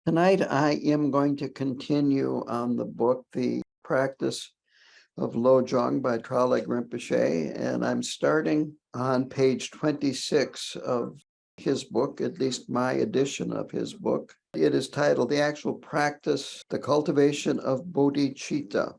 Tonight, I am going to continue on the book, The Practice of Lojong by Tralek Rinpoche, and I'm starting on page 26 of his book, at least my edition of his book. It is titled The Actual Practice, the Cultivation of Bodhicitta.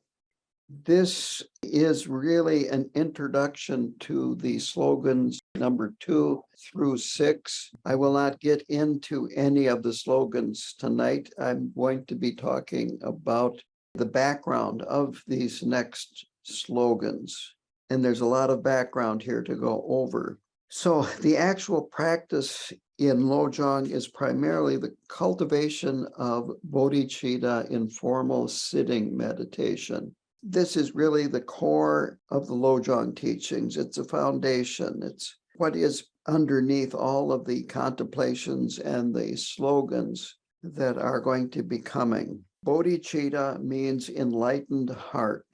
This is really an introduction to the slogans number 2 through 6. I will not get into any of the slogans tonight. I'm going to be talking about the background of these next slogans. And there's a lot of background here to go over. So the actual practice in Lojong is primarily the cultivation of Bodhicitta in formal sitting meditation. This is really the core of the Lojong teachings. It's a foundation. It's what is underneath all of the contemplations and the slogans that are going to be coming. Bodhicitta means enlightened heart.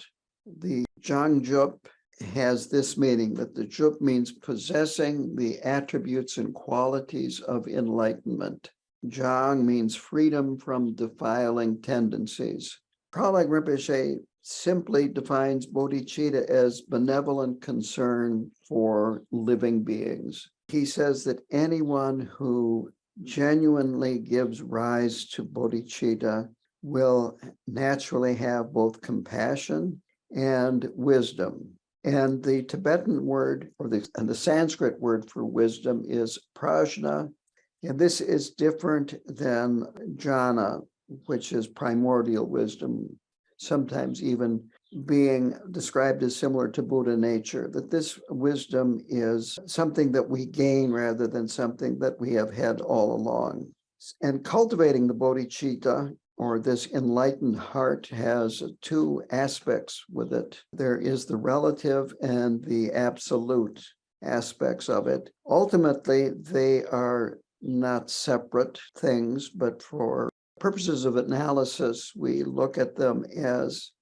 The Zhangjup has this meaning, that the Jup means possessing the attributes and qualities of enlightenment. Zhang means freedom from defiling tendencies. Tralek Rinpoche simply defines bodhicitta as benevolent concern for living beings. He says that anyone who genuinely gives rise to bodhicitta will naturally have both compassion and wisdom. And the Tibetan word, or the Sanskrit word for wisdom is prajna, and this is different than jhana, which is primordial wisdom, sometimes even being described as similar to Buddha nature, that this wisdom is something that we gain rather than something that we have had all along. And cultivating the bodhicitta, or this enlightened heart, has two aspects with it. There is the relative and the absolute aspects of it. Ultimately, they are not separate things, but for purposes of analysis, we look at them as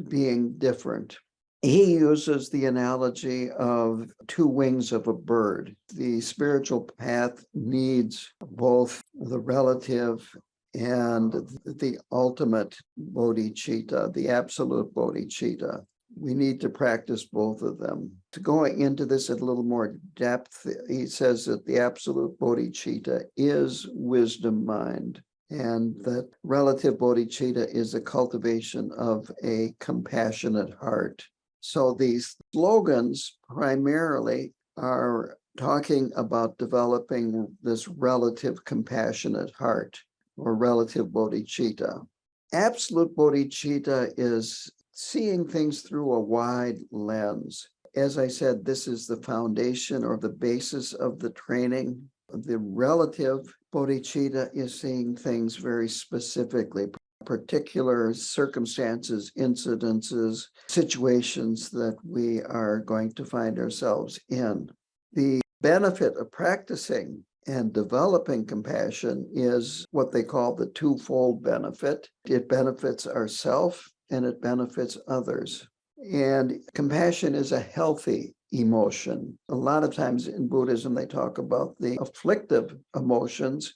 being different. He uses the analogy of two wings of a bird. The spiritual path needs both the relative and the ultimate bodhicitta, the absolute bodhicitta. We need to practice both of them. To go into this at a little more depth, he says that the absolute bodhicitta is wisdom mind, and that relative bodhicitta is a cultivation of a compassionate heart. So these slogans primarily are talking about developing this relative compassionate heart, or relative bodhicitta. Absolute bodhicitta is seeing things through a wide lens. As I said, this is the foundation or the basis of the training. The relative bodhicitta is seeing things very specifically, particular circumstances, incidences, situations that we are going to find ourselves in. The benefit of practicing and developing compassion is what they call the twofold benefit. It benefits ourselves and it benefits others. And compassion is a healthy emotion. A lot of times in Buddhism, they talk about the afflictive emotions,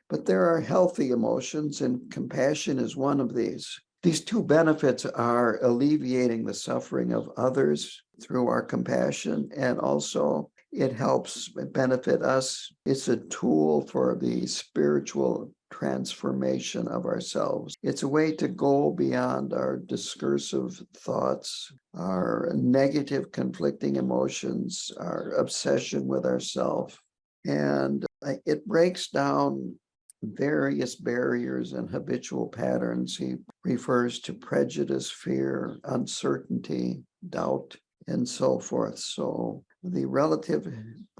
but there are healthy emotions, and compassion is one of these. These two benefits are alleviating the suffering of others through our compassion, and also it helps benefit us. It's a tool for the spiritual transformation of ourselves. It's a way to go beyond our discursive thoughts, our negative conflicting emotions, our obsession with ourself. And it breaks down various barriers and habitual patterns. He refers to prejudice, fear, uncertainty, doubt, and so forth. So the relative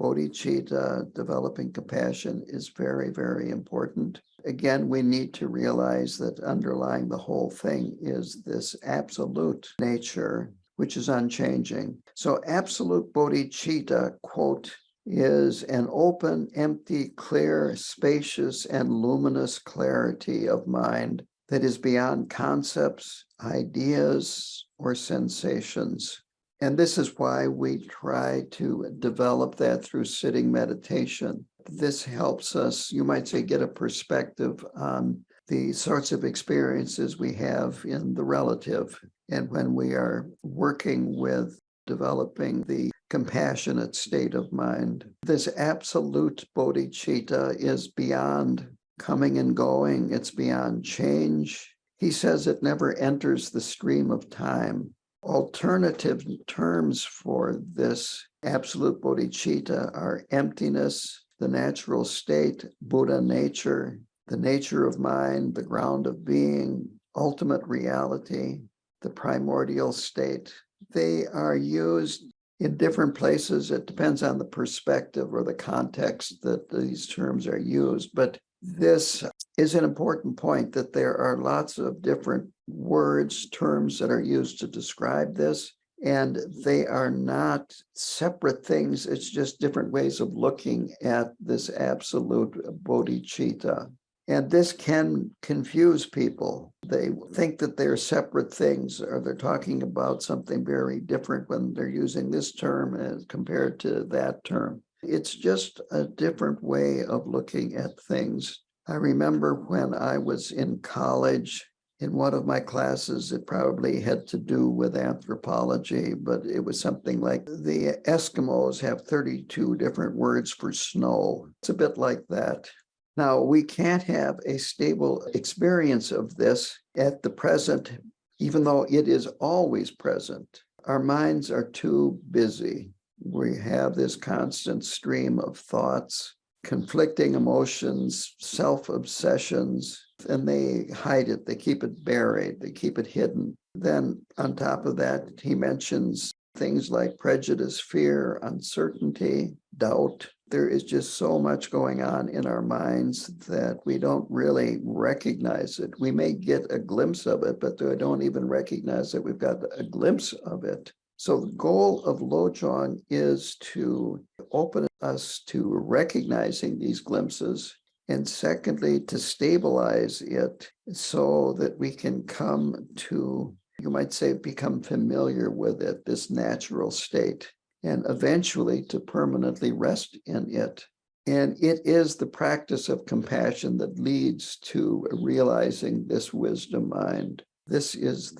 bodhicitta, developing compassion, is very, very important. Again, we need to realize that underlying the whole thing is this absolute nature, which is unchanging. So absolute bodhicitta, quote, is an open, empty, clear, spacious, and luminous clarity of mind that is beyond concepts, ideas, or sensations. And this is why we try to develop that through sitting meditation. This helps us, you might say, get a perspective on the sorts of experiences we have in the relative. And when we are working with developing the compassionate state of mind, this absolute bodhicitta is beyond coming and going. It's beyond change. He says it never enters the stream of time. Alternative terms for this absolute bodhicitta are emptiness, the natural state, Buddha nature, the nature of mind, the ground of being, ultimate reality, the primordial state. They are used in different places. It depends on the perspective or the context that these terms are used. But this is an important point, that there are lots of different words, terms that are used to describe this, and they are not separate things. It's just different ways of looking at this absolute bodhicitta. And this can confuse people. They think that they're separate things, or they're talking about something very different when they're using this term as compared to that term. It's just a different way of looking at things. I remember when I was in college, in one of my classes, it probably had to do with anthropology, but it was something like the Eskimos have 32 different words for snow. It's a bit like that. Now, we can't have a stable experience of this at the present, even though it is always present. Our minds are too busy. We have this constant stream of thoughts, conflicting emotions, self-obsessions, and they hide it. They keep it buried. They keep it hidden. Then on top of that, he mentions things like prejudice, fear, uncertainty, doubt. There is just so much going on in our minds that we don't really recognize it. We may get a glimpse of it, but we don't even recognize that we've got a glimpse of it. So the goal of Lojong is to open us to recognizing these glimpses, and secondly, to stabilize it so that we can come to, you might say, become familiar with it, this natural state, and eventually to permanently rest in it. And it is the practice of compassion that leads to realizing this wisdom mind. This is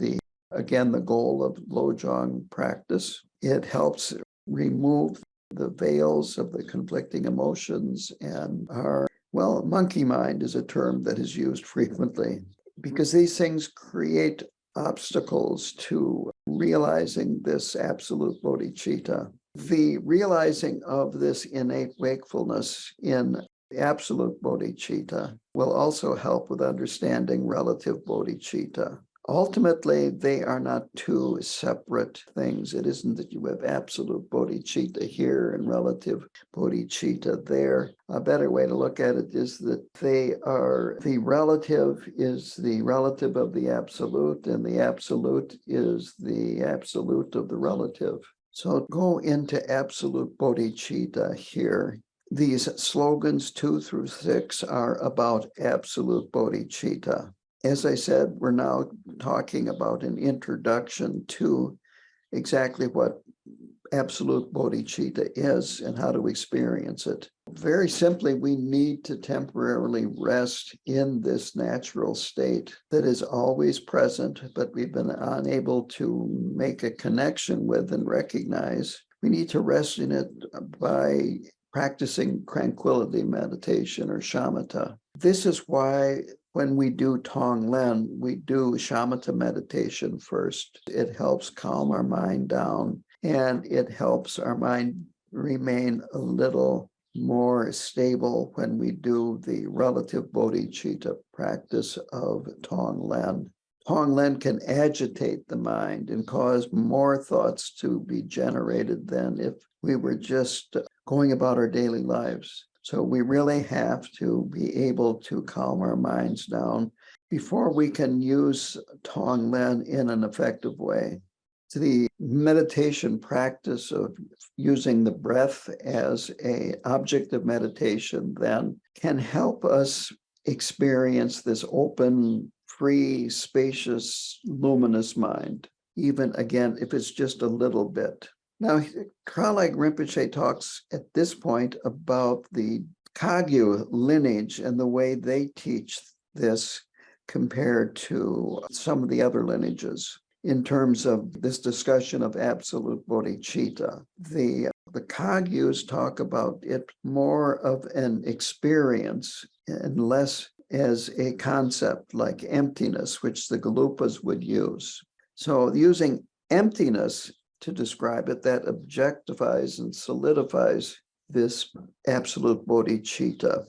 again, the goal of Lojong practice. It helps remove the veils of the conflicting emotions and monkey mind is a term that is used frequently, because these things create obstacles to realizing this absolute bodhicitta. The realizing of this innate wakefulness in absolute bodhicitta will also help with understanding relative bodhicitta. Ultimately, they are not two separate things. It isn't that you have absolute bodhicitta here and relative bodhicitta there. A better way to look at it is that the relative is the relative of the absolute, and the absolute is the absolute of the relative. So go into absolute bodhicitta here. These slogans 2 through 6 are about absolute bodhicitta. As I said, we're now talking about an introduction to exactly what absolute bodhicitta is and how to experience it. Very simply, we need to temporarily rest in this natural state that is always present, but we've been unable to make a connection with and recognize. We need to rest in it by practicing tranquility meditation, or shamatha. This is why when we do Tonglen, we do shamatha meditation first. It helps calm our mind down, and it helps our mind remain a little more stable when we do the relative bodhicitta practice of Tonglen. Tonglen can agitate the mind and cause more thoughts to be generated than if we were just going about our daily lives. So we really have to be able to calm our minds down before we can use Tonglen in an effective way. So the meditation practice of using the breath as an object of meditation then can help us experience this open, free, spacious, luminous mind, even again, if it's just a little bit. Now, Tralai Rinpoche talks at this point about the Kagyu lineage and the way they teach this. compared to some of the other lineages in terms of this discussion of absolute bodhicitta. The Kagyus talk about it more of an experience and less as a concept like emptiness, which the Galupas would use. So using emptiness to describe it, that objectifies and solidifies this absolute bodhicitta.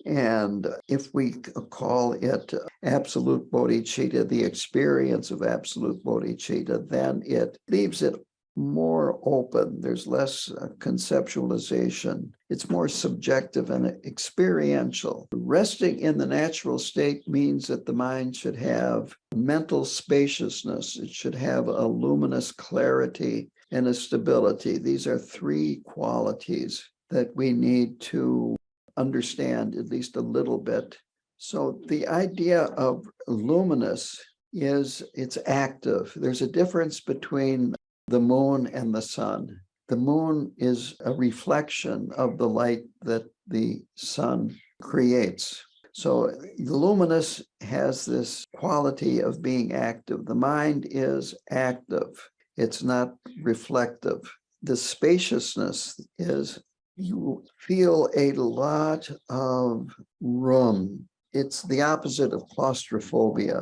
And if we call it absolute bodhicitta, the experience of absolute bodhicitta, then it leaves it more open. There's less conceptualization. It's more subjective and experiential. Resting in the natural state means that the mind should have mental spaciousness. It should have a luminous clarity and a stability. These are three qualities that we need to understand at least a little bit. So the idea of luminous is it's active. There's a difference between the moon and the sun. The moon is a reflection of the light that the sun creates. So the luminous has this quality of being active. The mind is active. It's not reflective. The spaciousness is you feel a lot of room. It's the opposite of claustrophobia,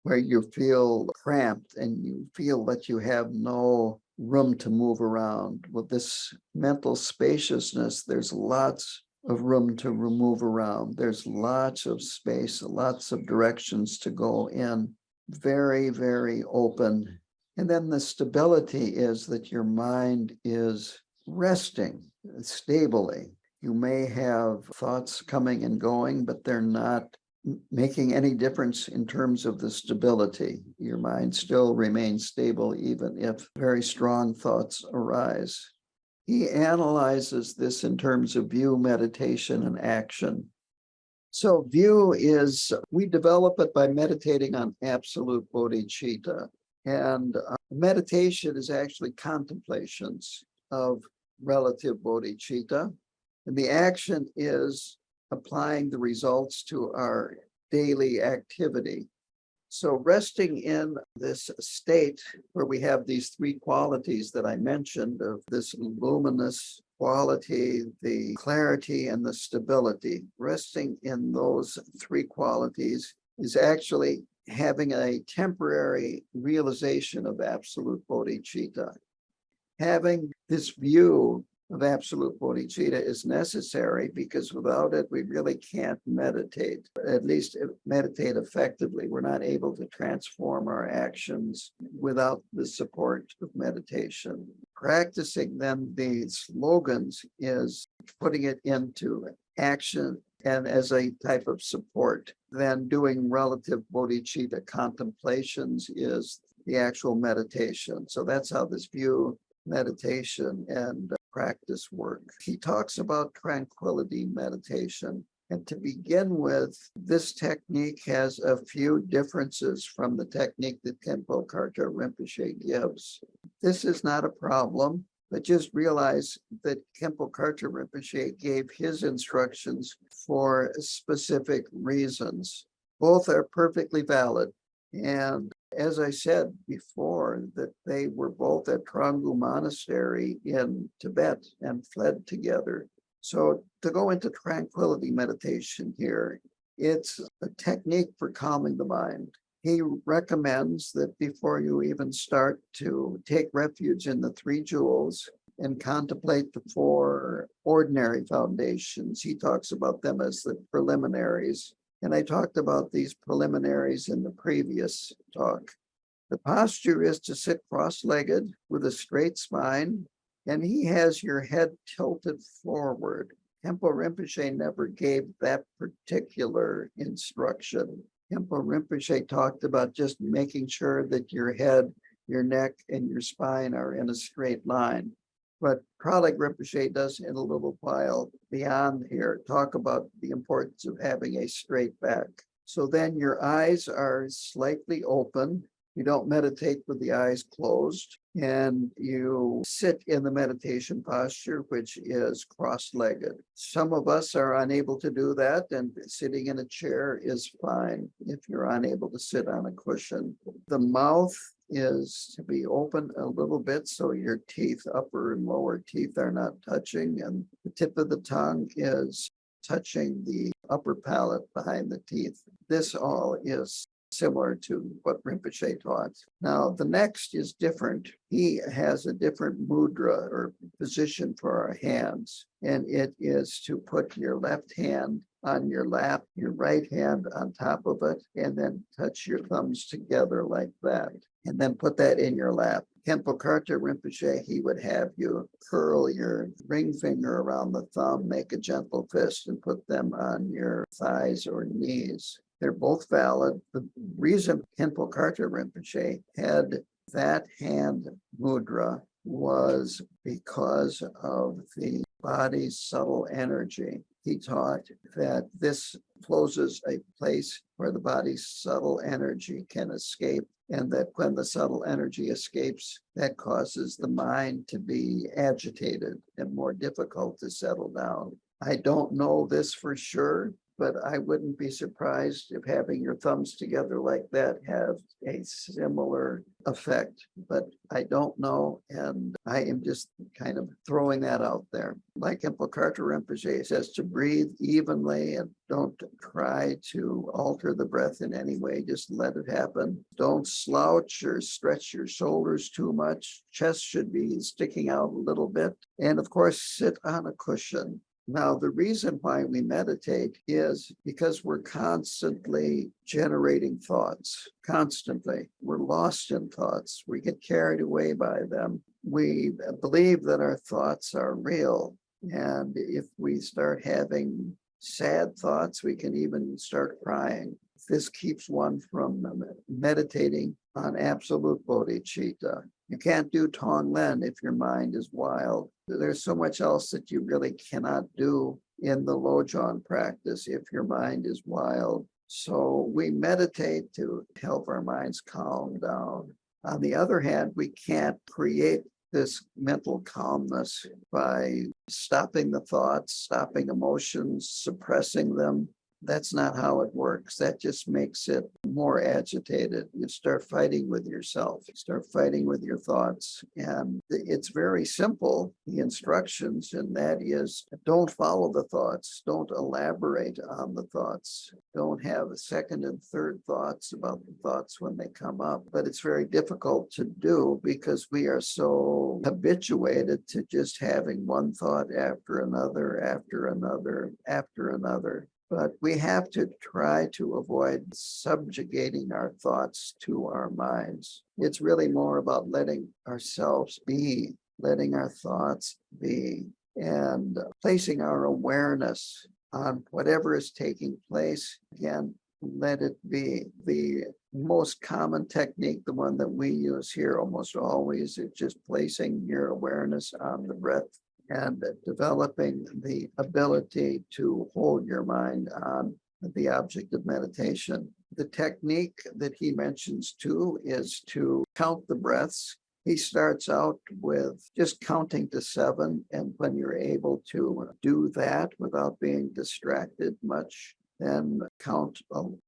where you feel cramped and you feel that you have no room to move around. With this mental spaciousness, there's lots of room to move around. There's lots of space, lots of directions to go in. Very, very open. And then the stability is that your mind is resting stably. You may have thoughts coming and going, but they're not making any difference in terms of the stability. Your mind still remains stable even if very strong thoughts arise. He analyzes this in terms of view, meditation, and action. So view is, we develop it by meditating on absolute bodhicitta. And meditation is actually contemplations of relative bodhicitta. And the action is applying the results to our daily activity. So resting in this state where we have these three qualities that I mentioned of this luminous quality, the clarity, and the stability, resting in those three qualities is actually having a temporary realization of absolute bodhicitta. Having this view of absolute bodhicitta is necessary because without it, we really can't meditate, at least meditate effectively. We're not able to transform our actions without the support of meditation. Practicing then the slogans is putting it into action and as a type of support. Then doing relative bodhicitta contemplations is the actual meditation. So that's how this view, meditation, and practice work. He talks about tranquility meditation. And to begin with, this technique has a few differences from the technique that Khenpo Karthar Rinpoche gives. This is not a problem, but just realize that Khenpo Karthar Rinpoche gave his instructions for specific reasons. Both are perfectly valid. And as I said before, that they were both at Trangu Monastery in Tibet and fled together. So to go into tranquility meditation here, it's a technique for calming the mind. He recommends that before you even start to take refuge in the three jewels and contemplate the four ordinary foundations, he talks about them as the preliminaries. And I talked about these preliminaries in the previous talk. The posture is to sit cross-legged with a straight spine, and he has your head tilted forward. Khenpo Rinpoche never gave that particular instruction. Khenpo Rinpoche talked about just making sure that your head, your neck, and your spine are in a straight line. But Tralek Rinpoche does in a little while beyond here talk about the importance of having a straight back. So then your eyes are slightly open. You don't meditate with the eyes closed, and you sit in the meditation posture, which is cross-legged. Some of us are unable to do that, and sitting in a chair is fine if you're unable to sit on a cushion. The mouth is to be open a little bit so your teeth, upper and lower teeth, are not touching, and the tip of the tongue is touching the upper palate behind the teeth. This all is similar to what Rinpoche taught. Now, the next is different. He has a different mudra or position for our hands, and it is to put your left hand on your lap, your right hand on top of it, and then touch your thumbs together like that, and then put that in your lap. Khenpo Karthar Rinpoche, he would have you curl your ring finger around the thumb, make a gentle fist, and put them on your thighs or knees. They're both valid. The reason Khenpo Karthar Rinpoche had that hand mudra was because of the body's subtle energy. He taught that this closes a place where the body's subtle energy can escape, and that when the subtle energy escapes, that causes the mind to be agitated and more difficult to settle down. I don't know this for sure, but I wouldn't be surprised if having your thumbs together like that has a similar effect, but I don't know, and I am just kind of throwing that out there. Like Khenpo Karthar Rinpoche says, to breathe evenly and don't try to alter the breath in any way, just let it happen. Don't slouch or stretch your shoulders too much. Chest should be sticking out a little bit, and of course, sit on a cushion. Now, the reason why we meditate is because we're constantly generating thoughts, constantly. We're lost in thoughts. We get carried away by them. We believe that our thoughts are real. And if we start having sad thoughts, we can even start crying. This keeps one from meditating on absolute bodhicitta. You can't do Tonglen if your mind is wild. There's so much else that you really cannot do in the Lojong practice if your mind is wild. So we meditate to help our minds calm down. On the other hand, we can't create this mental calmness by stopping the thoughts, stopping emotions, suppressing them. That's not how it works. That just makes it more agitated. You start fighting with yourself, you start fighting with your thoughts. And it's very simple, the instructions, and that is don't follow the thoughts, don't elaborate on the thoughts, don't have second and third thoughts about the thoughts when they come up. But it's very difficult to do because we are so habituated to just having one thought after another, after another, after another. But we have to try to avoid subjugating our thoughts to our minds. It's really more about letting ourselves be, letting our thoughts be, and placing our awareness on whatever is taking place. Again, let it be. The most common technique, the one that we use here almost always, is just placing your awareness on the breath and developing the ability to hold your mind on the object of meditation. The technique that he mentions too is to count the breaths. He starts out with just counting to 7, and when you're able to do that without being distracted much, then count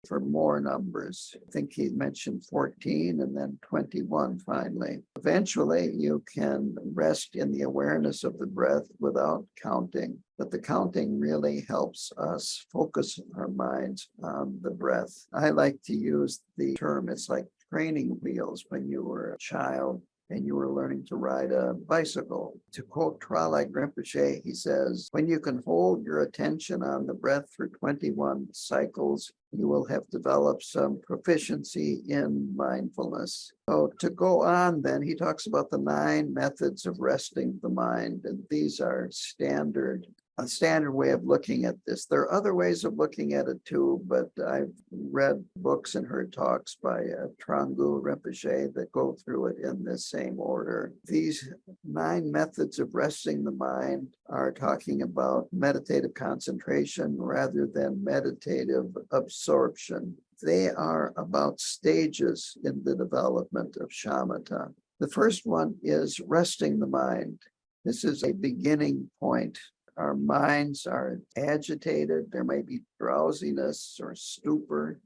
for more numbers. I think he mentioned 14 and then 21 finally. Eventually, you can rest in the awareness of the breath without counting, but the counting really helps us focus our minds on the breath. I like to use the term, it's like training wheels when you were a child and you were learning to ride a bicycle. To quote Tralai Rinpoche, he says, when you can hold your attention on the breath for 21 cycles, you will have developed some proficiency in mindfulness. So to go on then, he talks about the 9 methods of resting the mind, and these are standard a standard way of looking at this. There are other ways of looking at it too, but I've read books and heard talks by Trangu Rinpoche that go through it in this same order. These 9 methods of resting the mind are talking about meditative concentration rather than meditative absorption. They are about stages in the development of shamatha. The first one is resting the mind. This is a beginning point. Our minds are agitated. There may be drowsiness or stupor,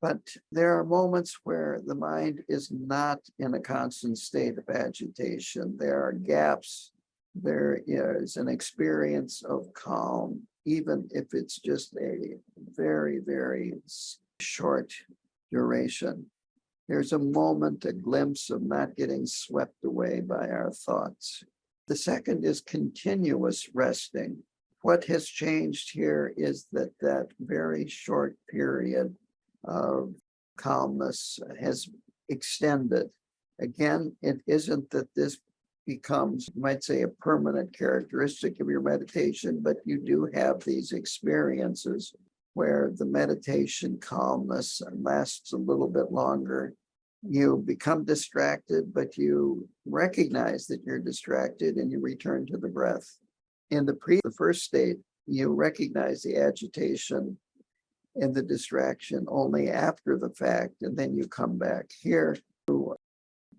but there are moments where the mind is not in a constant state of agitation. There are gaps. There is an experience of calm, even if it's just a very, very short duration. There's a moment, a glimpse of not getting swept away by our thoughts. The second is continuous resting. What has changed here is that very short period of calmness has extended. Again, it isn't that this becomes, you might say, a permanent characteristic of your meditation, but you do have these experiences where the meditation calmness lasts a little bit longer. You become distracted, but you recognize that you're distracted and you return to the breath. In the first state, you recognize the agitation and the distraction only after the fact, and then you come back. Here, you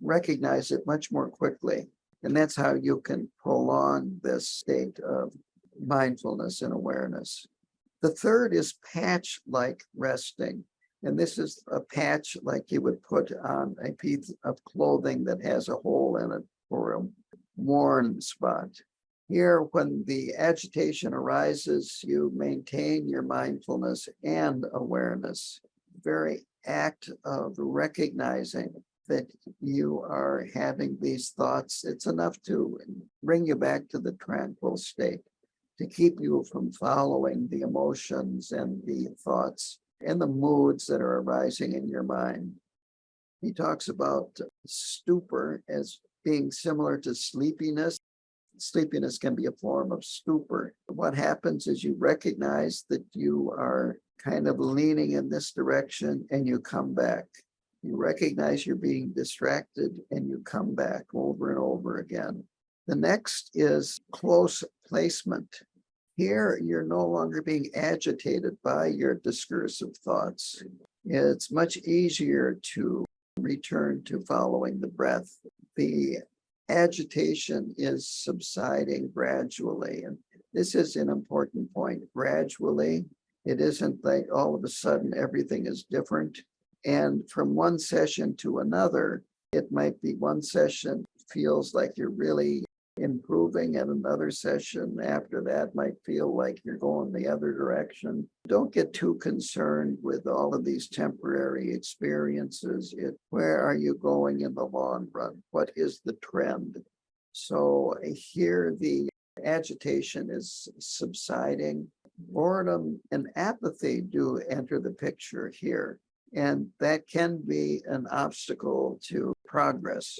recognize it much more quickly. And that's how you can prolong this state of mindfulness and awareness. The third is patch-like resting. And this is a patch like you would put on a piece of clothing that has a hole in it for a worn spot. Here, when the agitation arises, you maintain your mindfulness and awareness. The very act of recognizing that you are having these thoughts, it's enough to bring you back to the tranquil state, to keep you from following the emotions and the thoughts and the moods that are arising in your mind. He talks about stupor as being similar to sleepiness. Sleepiness can be a form of stupor. What happens is you recognize that you are kind of leaning in this direction and you come back. You recognize you're being distracted and you come back over and over again. The next is close placement. Here, you're no longer being agitated by your discursive thoughts. It's much easier to return to following the breath. The agitation is subsiding gradually. And this is an important point. Gradually, it isn't like all of a sudden everything is different. And from one session to another, it might be one session feels like you're really improving, and another session after that might feel like you're going the other direction. Don't get too concerned with all of these temporary experiences. Where are you going in the long run? What is the trend? So here the agitation is subsiding. Boredom and apathy do enter the picture here, and that can be an obstacle to progress.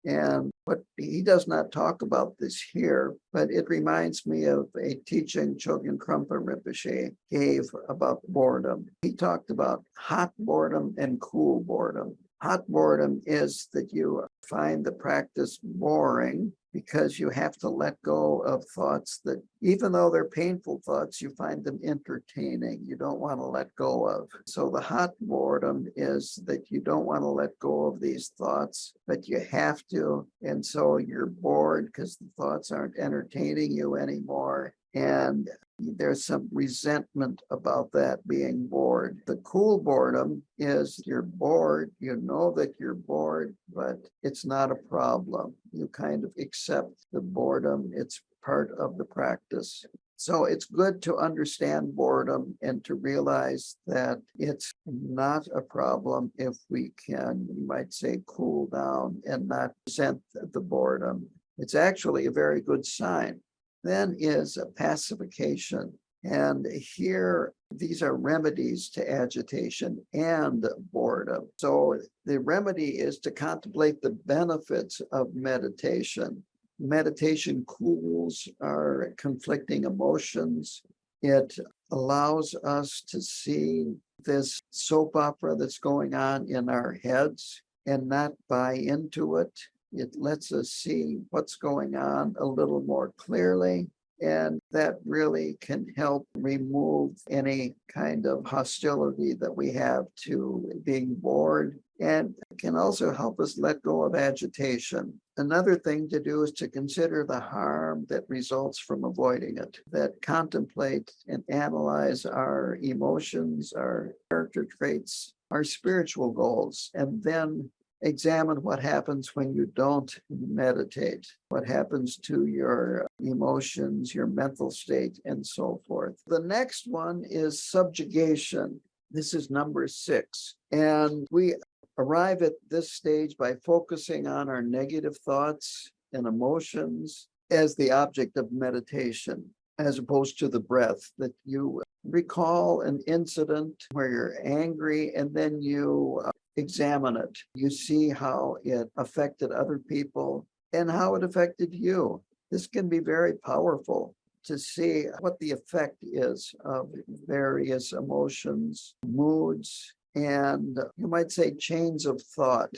And what he does not talk about this here, but it reminds me of a teaching Chogyam Trungpa Rinpoche gave about boredom. He talked about hot boredom and cool boredom. Hot boredom is that you find the practice boring because you have to let go of thoughts that, even though they're painful thoughts, you find them entertaining. You don't want to let go of. So the hot boredom is that you don't want to let go of these thoughts, but you have to. And so you're bored because the thoughts aren't entertaining you anymore. And there's some resentment about that being bored. The cool boredom is you're bored, you know that you're bored, but it's not a problem. You kind of accept the boredom. It's part of the practice. So it's good to understand boredom and to realize that it's not a problem if we can, you might say, cool down and not resent the boredom. It's actually a very good sign. Then is a pacification. And here, these are remedies to agitation and boredom. So the remedy is to contemplate the benefits of meditation. Meditation cools our conflicting emotions. It allows us to see this soap opera that's going on in our heads and not buy into it. It lets us see what's going on a little more clearly. And that really can help remove any kind of hostility that we have to being bored, and can also help us let go of agitation. Another thing to do is to consider the harm that results from avoiding it, that contemplate and analyze our emotions, our character traits, our spiritual goals, and then examine what happens when you don't meditate, what happens to your emotions, your mental state, and so forth. The next one is subjugation. This is number 6. And we arrive at this stage by focusing on our negative thoughts and emotions as the object of meditation, as opposed to the breath, that you recall an incident where you're angry and then you examine it. You see how it affected other people and how it affected you. This can be very powerful to see what the effect is of various emotions, moods, and you might say chains of thought.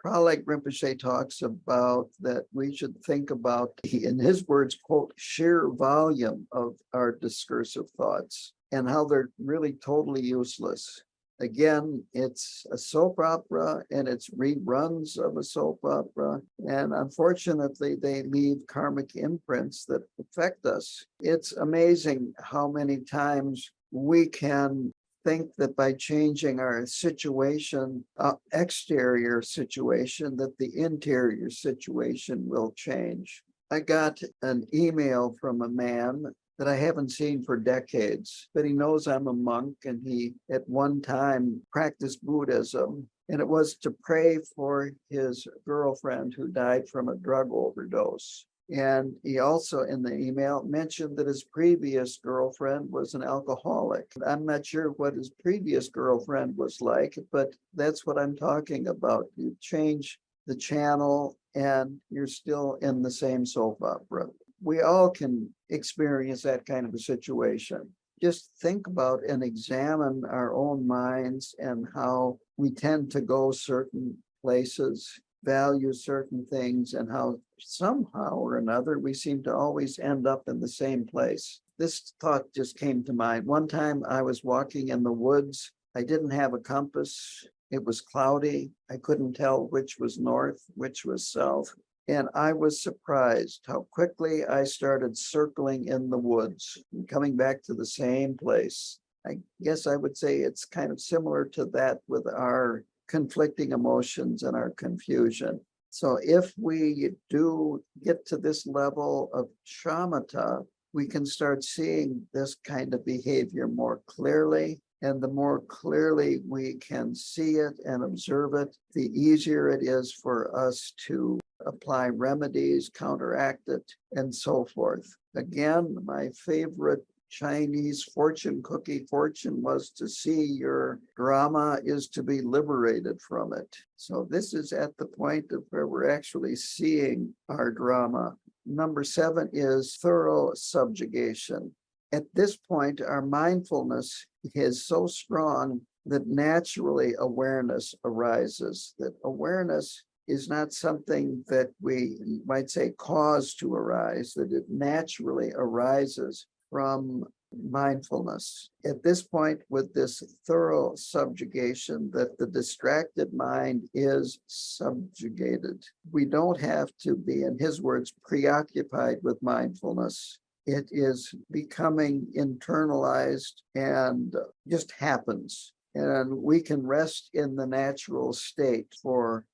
Tralek Rinpoche talks about that we should think about, in his words, quote, sheer volume of our discursive thoughts and how they're really totally useless. Again, it's a soap opera and it's reruns of a soap opera. And unfortunately, they leave karmic imprints that affect us. It's amazing how many times we can think that by changing our situation, exterior situation, that the interior situation will change. I got an email from a man that I haven't seen for decades, but he knows I'm a monk and he at one time practiced Buddhism. And it was to pray for his girlfriend who died from a drug overdose. And he also in the email mentioned that his previous girlfriend was an alcoholic. I'm not sure what his previous girlfriend was like, but that's what I'm talking about. You change the channel and you're still in the same soap opera. We all can experience that kind of a situation. Just think about and examine our own minds and how we tend to go certain places, value certain things, and how somehow or another we seem to always end up in the same place. This thought just came to mind. One time I was walking in the woods. I didn't have a compass. It was cloudy. I couldn't tell which was north, which was south. And I was surprised how quickly I started circling in the woods and coming back to the same place. I guess I would say it's kind of similar to that with our conflicting emotions and our confusion. So if we do get to this level of shamatha, we can start seeing this kind of behavior more clearly. And the more clearly we can see it and observe it, the easier it is for us to apply remedies, counteract it, and so forth. Again, my favorite Chinese fortune cookie fortune was to see your drama is to be liberated from it. So this is at the point of where we're actually seeing our drama. Number 7 is thorough subjugation. At this point, our mindfulness is so strong that naturally awareness arises, that awareness is not something that we might say cause to arise, that it naturally arises from mindfulness. At this point, with this thorough subjugation, that the distracted mind is subjugated. We don't have to be, in his words, preoccupied with mindfulness. It is becoming internalized and just happens. And we can rest in the natural state for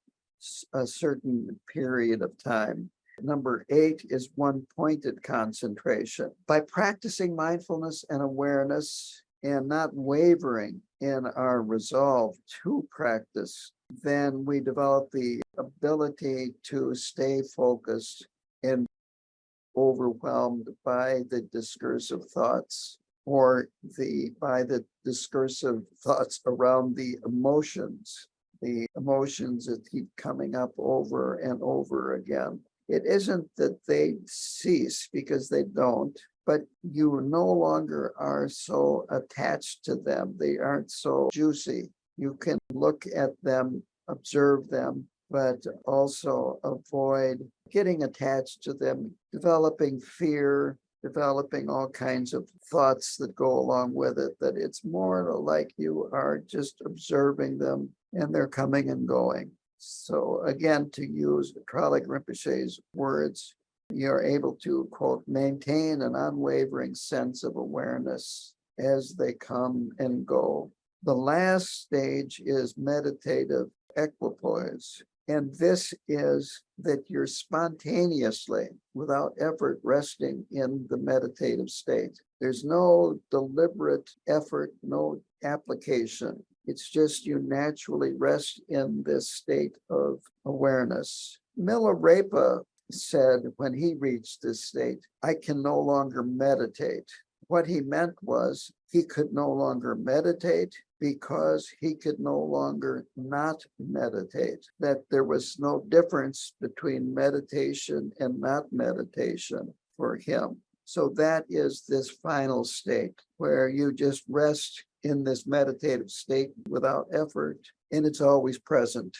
a certain period of time. Number 8 is one-pointed concentration. By practicing mindfulness and awareness and not wavering in our resolve to practice, then we develop the ability to stay focused and overwhelmed by the discursive thoughts or by the discursive thoughts around the emotions that keep coming up over and over again. It isn't that they cease, because they don't, but you no longer are so attached to them. They aren't so juicy. You can look at them, observe them, but also avoid getting attached to them, developing fear, developing all kinds of thoughts that go along with it, that it's more like you are just observing them and they're coming and going. So again, to use Tralik Rinpoche's words, you're able to, quote, maintain an unwavering sense of awareness as they come and go. The last stage is meditative equipoise. And this is that you're spontaneously, without effort, resting in the meditative state. There's no deliberate effort, no application. It's just you naturally rest in this state of awareness. Milarepa said when he reached this state, I can no longer meditate. What he meant was he could no longer meditate because he could no longer not meditate, that there was no difference between meditation and not meditation for him. So that is this final state where you just rest in this meditative state without effort, and it's always present.